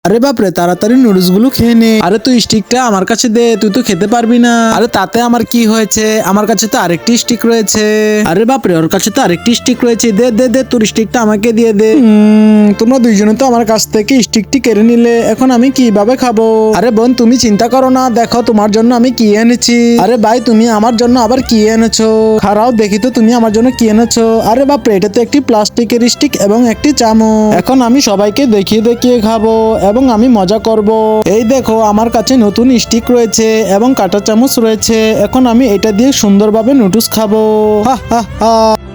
আরে বাপরে, তাড়াতাড়ি নুডলস গুলো খেয়ে নে। আরে তুই স্টিকটা আমার কাছে দে, তুই তো খেতে পারবি না। আরে তাতে আমার কি হয়েছে, আমার কাছে তো আরেকটি স্টিক রয়েছে। আরে বাপরে, ওর কাছে তো আরেকটি স্টিক রয়েছে। দে দে দে, তোর স্টিকটা আমাকে দিয়ে দে। তোমরা দুইজনে তো আমার কাছ থেকে স্টিকটি কেড়ে নিলে, এখন আমি কিভাবে খাবো? আরে বোন, তুমি চিন্তা করো না, দেখো তোমার জন্য আমি কি এনেছি। আরে ভাই, তুমি আমার জন্য আবার কি এনেছো? খারাও দেখি তো তুমি আমার জন্য কি এনেছো। আরে বাপরে, এটা তো একটি প্লাস্টিকের স্টিক এবং একটি চামচ। এখন আমি সবাইকে দেখিয়ে দেখিয়ে খাবো এবং আমি মজা করব। এই দেখো, আমার কাছে নতুন স্টিক রয়েছে এবং কাঁটা চামচ রয়েছে। এখন আমি এটা দিয়ে সুন্দরভাবে নুডলস খাবো। হা হা হা।